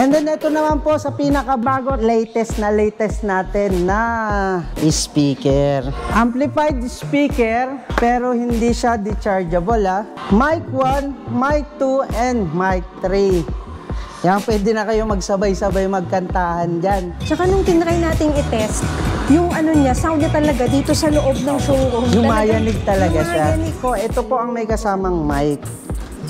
And then ito naman po sa pinakabago, latest natin na speaker. Amplified speaker, pero hindi siya dechargeable Mic 1, Mic 2, and Mic 3. Yan, pwede na kayo magsabay-sabay magkantahan dyan. Tsaka nung tinry nating i-test, yung ano niya, sound niya talaga dito sa loob ng showroom. Yumayanig talaga siya. Po, ito po ang may kasamang mic.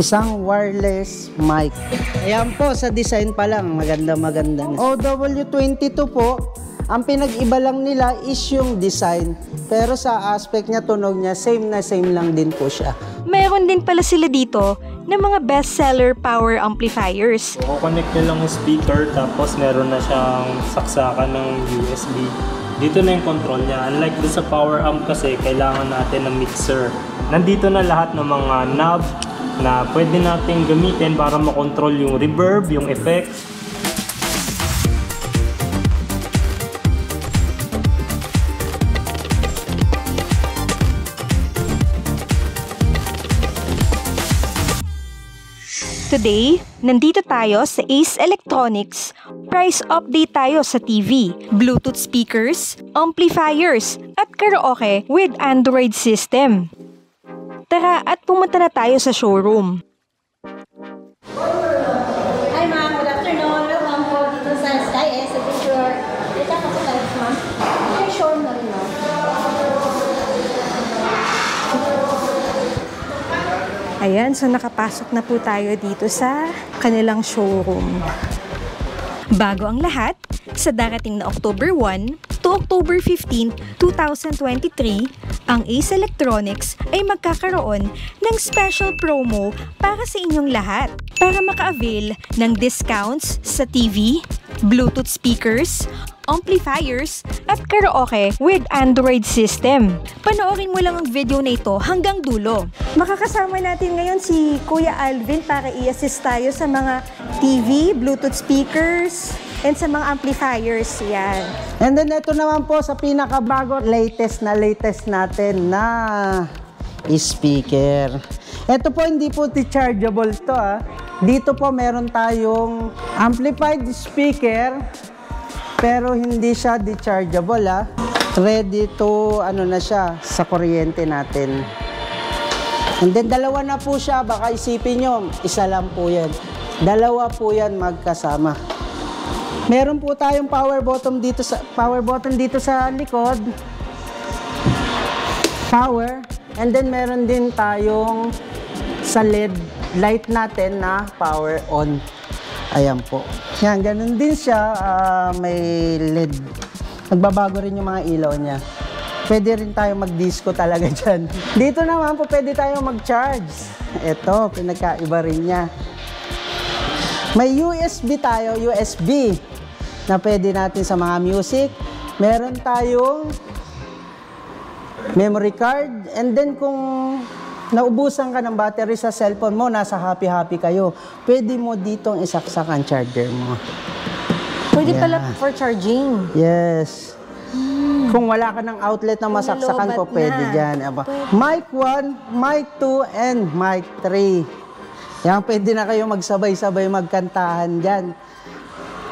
Isang wireless mic. Ayan po, sa design pa lang, maganda na. OW22 po, ang pinag-iba lang nila is yung design. Pero sa aspect niya, tunog niya, same lang din po siya. Meron din pala sila dito ng mga bestseller power amplifiers. Kukonect nyo lang yung speaker, tapos meron na siyang saksakan ng USB. Dito na yung control niya. Unlike doon sa power amp kasi, kailangan natin ng mixer. Nandito na lahat ng mga knob na pwede natin gamitin para makontrol yung reverb, yung effects. Today, nandito tayo sa Ace Electronics. Price update tayo sa TV, Bluetooth speakers, amplifiers, at karaoke with Android system. Tara at pumunta na tayo sa showroom. Hi ma'am, good afternoon. Welcome po dito sa Sky S. Picture. Dito ako sa Sky S ma'am. Ay, showroom na rin ma'am. Ayan, so nakapasok na po tayo dito sa kanilang showroom. Bago ang lahat, sa darating na October 1 to October 15, 2023, ang Ace Electronics ay magkakaroon ng special promo para sa inyong lahat para maka-avail ng discounts sa TV, Bluetooth speakers, amplifiers, at karaoke with Android system. Panoorin mo lang ang video na ito hanggang dulo. Makakasama natin ngayon si Kuya Alvin para i-assist tayo sa mga TV, Bluetooth speakers, and sa mga amplifiers. Yan. And then ito naman po sa pinakabago, latest natin na speaker. Ito po hindi po dechargeable to Dito po meron tayong amplified speaker, pero hindi siya dechargeable Ready to ano na siya sa kuryente natin. And then dalawa na po siya, baka isipin nyo, isa lang po yan. Dalawa po yan magkasama. Meron po tayong power button dito sa likod. Power. And then meron din tayong sa LED light natin na power on. Ayan po. Yan, ganun din siya. May LED. Nagbabago rin yung mga ilaw niya. Pwede rin tayo mag-disco talaga dyan. Dito naman po pwede tayo mag-charge. Ito, pinagkaiba rin niya. May USB tayo, USB, na pwede natin sa mga music. Meron tayong memory card. And then kung naubusan ka ng battery sa cellphone mo, nasa happy kayo, pwede mo ditong isaksak ang charger mo. Pwede pala for charging. Yes. Kung wala ka ng outlet na masaksakan po, pwede dyan. Mic 1, Mic 2, and Mic 3. Yan, pwede na kayo magsabay-sabay magkantahan dyan.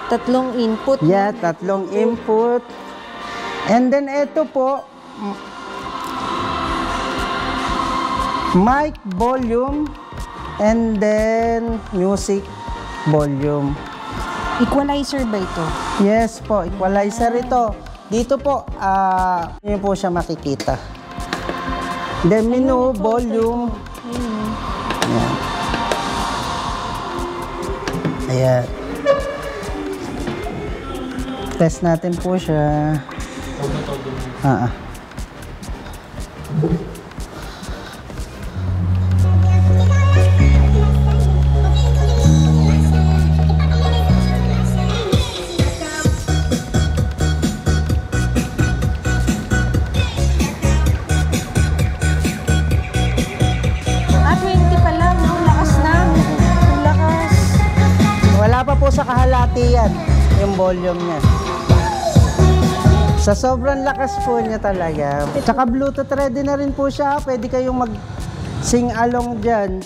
Tatlong input. Yeah, tatlong input. And then ito po, mic volume, and then music volume. Equalizer ba ito? Yes po, equalizer ito. Dito po, yun po siya makikita. Then menu, volume. Ayan. Ayan. Test natin po siya. Sa kahalati yan, yung volume niya. Sa sobrang lakas po niya talaga. Tsaka Bluetooth ready na rin po siya. Pwede kayong mag-sing along dyan.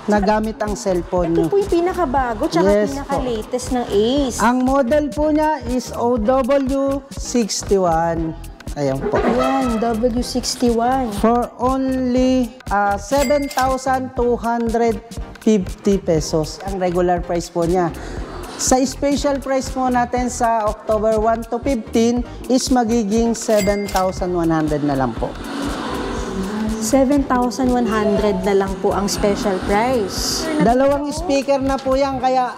na gamit ang cellphone Ito nyo. po yung pinakabago, tsaka Yes pinaka-latest ng Ace. Ang model po niya is OW61. Ayan po. Ayan, W61. For only 7,250 pesos. Ang regular price po niya. Sa special price po natin sa October 1 to 15 is magiging 7,100 na lang po. 7,100 na lang po ang special price. Dalawang speaker na po yan, kaya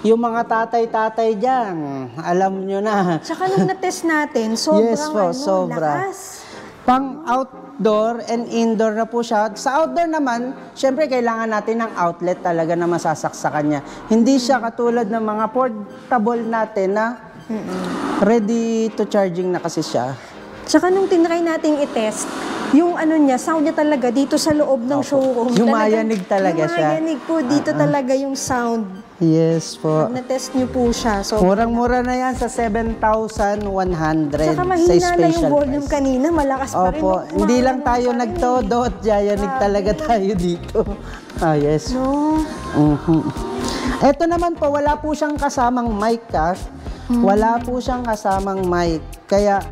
yung mga tatay-tatay dyan, alam nyo na. Tsaka nung na-test natin, sobrang Yes po, sobra. lakas. Pang outdoor and indoor na po siya. Sa outdoor naman, syempre kailangan natin ng outlet talaga na masasaksakan niya. Hindi siya katulad ng mga portable natin na ready to charging na kasi siya. Tsaka nung tinry nating i-test, yung ano niya, sound niya talaga dito sa loob ng showroom. Yumayanig talaga siya. Yumayanig po, dito talaga yung sound. Yes po. Pag na-test niyo po siya. So, Murang-mura na yan sa 7,100 tsaka sa mahina na yung special volume price. kanina, malakas pa rin. Opo, hindi lang tayo nagtodo at yayanig Grabe. talaga tayo dito. Ah, yes. No? Ito naman po, wala po siyang kasamang mic Wala po siyang kasamang mic. Kaya,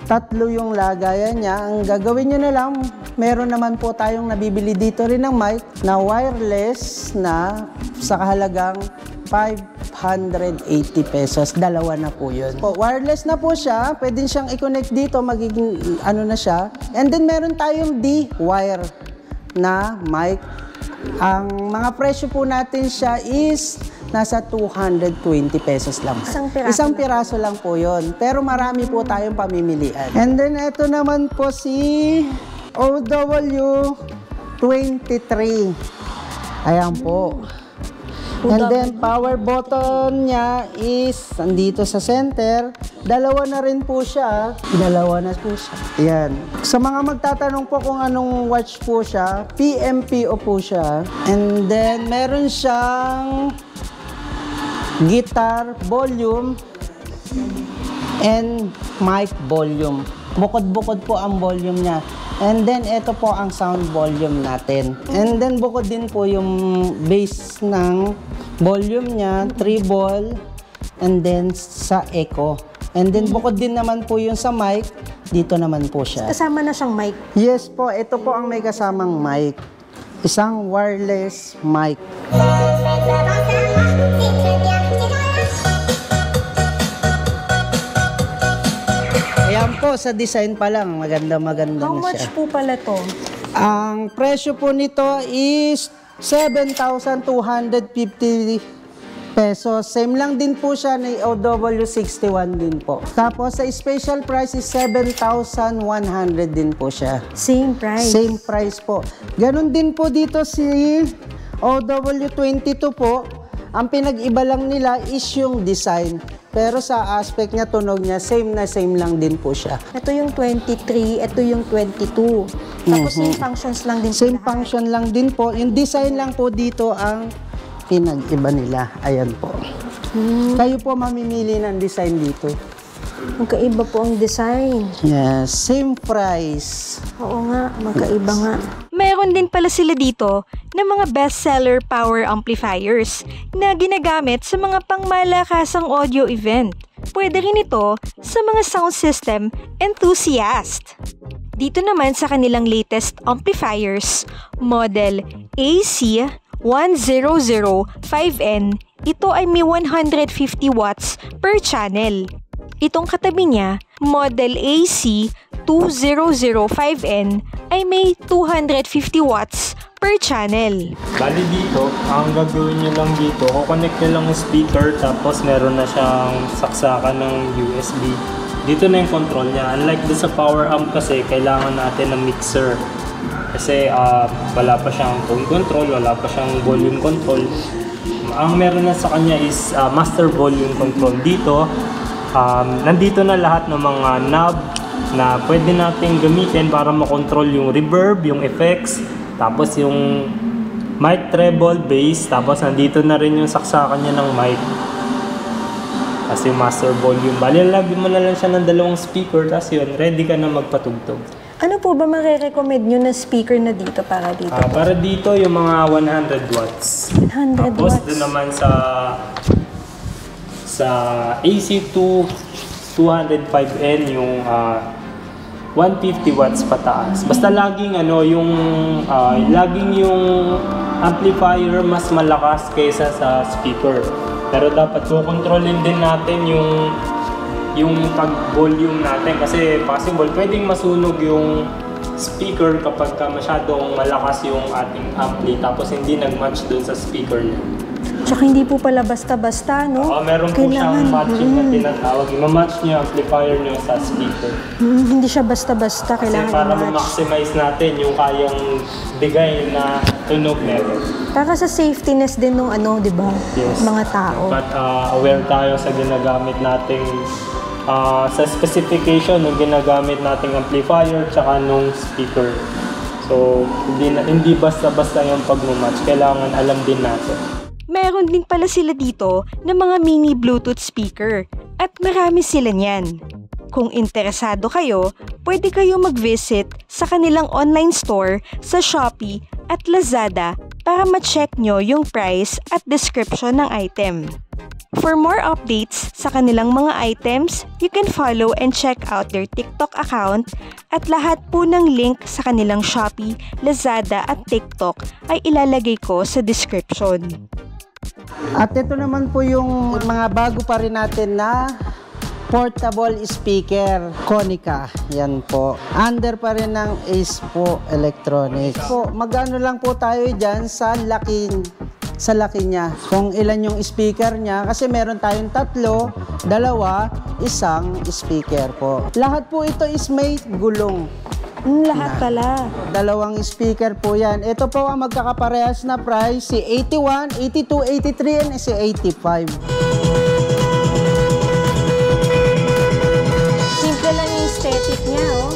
tatlo yung lagayan niya. Ang gagawin nyo na lang, meron naman po tayong nabibili dito rin ng mic na wireless na sa kahalagang 580 pesos. Dalawa na po yun. Po, wireless na po siya. Pwede siyang i-connect dito. Magiging ano na siya. And then meron tayong D-wire na mic. Ang mga presyo po natin siya is nasa 220 pesos lang. Isang piraso Piraso lang po yun. Pero marami po tayong pamimilian. And then ito naman po si OW23. Ayan po. And then power button niya is nandito sa center. Dalawa na rin po siya. Dalawa na po siya. Ayan. Sa mga magtatanong po kung anong watch po siya, PMPO po siya. And then meron siyang guitar volume and mic volume. Bukod-bukod po ang volume niya. And then, ito po ang sound volume natin. And then, bukod din po yung bass ng volume niya, treble, and then sa echo. And then, bukod din naman po yung sa mic, dito naman po siya. Kasama na siyang mic. Yes po, ito po ang may kasamang mic. Isang wireless mic. Ayan po, sa design pa lang, maganda-maganda How na much siya. po pala to? Ang presyo po nito is 7,250 pesos. Same lang din po siya ni OW61 din po. Tapos sa special price is 7,100 din po siya. Same price. Same price po. Ganon din po dito si OW22 po. Ang pinag-iba lang nila is yung design. Pero sa aspect niya, tunog niya, same na same lang din po siya. Ito yung 23, ito yung 22. Tapos same functions lang din po Same lahat. function lang din po. Yung design lang po dito ang pinag-iba nila. Ayan po. Kayo po mamimili ng design dito. Magkaiba po ang design. Yes, same price. Oo nga, magkaiba nga. Meron din pala sila dito ng mga bestseller power amplifiers na ginagamit sa mga pangmalakasang audio event. Pwede rin ito sa mga sound system enthusiast. Dito naman sa kanilang latest amplifiers, model AC1005N, ito ay may 150 watts per channel. Itong katabi niya, model AC2005N, ay may 250 watts per channel. Bali dito, ang gagawin nyo lang dito, kukonect nyo lang yung speaker tapos meron na siyang saksakan ng USB. Dito na yung control niya. Unlike doon sa power amp kasi, kailangan natin ng mixer. Kasi wala pa siyang tone control, wala pa siyang volume control. Ang meron na sa kanya is master volume control. Dito, nandito na lahat ng mga knob na pwede natin gamitin para makontrol yung reverb, yung effects, tapos yung mic, treble, bass, tapos nandito na rin yung saksakan niya ng mic. Kasi yung master volume. Bali, lagyan mo na lang siya ng dalawang speaker, tapos yun, ready ka na magpatugtog. Ano po ba marirecommend nyo na speaker na dito para dito? Para dito yung mga 100 watts. 100 Tapos watts. doon naman sa AC2 205N yung 150 watts pataas. Basta laging laging yung amplifier mas malakas kaysa sa speaker. Pero dapat kukontrolin din natin yung pag-volume natin kasi possible pwedeng masunog yung speaker kapag masyadong malakas yung ating ampli tapos hindi nag-match dun sa speaker niya. Tsaka hindi po pala basta-basta, no? Meron po siyang matching na tinatawag. I-match niyo yung amplifier niyo sa speaker. Hindi siya basta-basta, Kasi kailangan para i-match. ma-maximize natin yung kayang bigay na tunog meron. Para sa safetyness din ng di ba? Yes. Mga tao. But aware tayo sa ginagamit nating sa specification ng ginagamit nating amplifier tsaka nung speaker. So, hindi basta-basta yung pag-match. Kailangan alam din natin. Meron din pala sila dito ng mga mini Bluetooth speaker at marami sila niyan. Kung interesado kayo, pwede kayo mag-visit sa kanilang online store sa Shopee at Lazada para ma-check nyo yung price at description ng item. For more updates sa kanilang mga items, you can follow and check out their TikTok account at lahat po ng link sa kanilang Shopee, Lazada at TikTok ay ilalagay ko sa description. At ito naman po yung mga bago pa rin natin na portable speaker, Konica. Yan po. Under pa rin ng Ace po Electronics. Po, mag-ano lang po tayo dyan sa laki niya. Kung ilan yung speaker niya. Kasi meron tayong 3, 2, 1 speaker po. Lahat po ito is may gulong. Lahat pala. 2 speaker po yan. Ito po ang magkakaparehas na price, si 81, 82, 83, and si 85. Simple lang yung aesthetic niya, oh.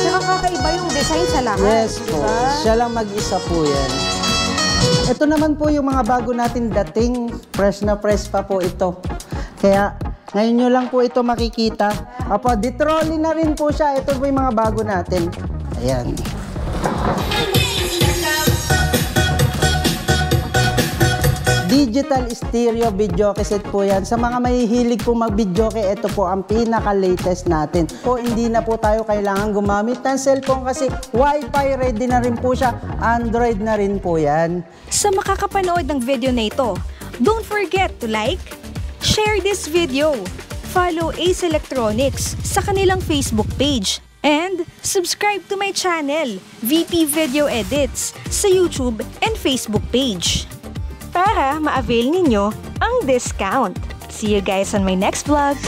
Nakakaiba yung design sa lahat. Yes po. Diba? Siya lang mag-isa po yan. Ito naman po yung mga bago natin dating. Fresh na fresh pa po ito. Kaya ngayon nyo lang po ito makikita. Apo, di-trolley na rin po siya. Ito po yung mga bago natin. Ayan. Digital stereo video cassette po yan. Sa mga mahihilig po mag-video ito po ang pinaka-latest natin. Po, hindi na po tayo kailangan gumamit ng cellphone kasi Wi-Fi ready na rin po siya. Android na rin po yan. Sa makakapanood ng video na ito, don't forget to like, share this video, follow Ace Electronics sa kanilang Facebook page, and subscribe to my channel, VP Video Edits, sa YouTube and Facebook page para ma-avail ninyo ang discount. See you guys on my next vlog!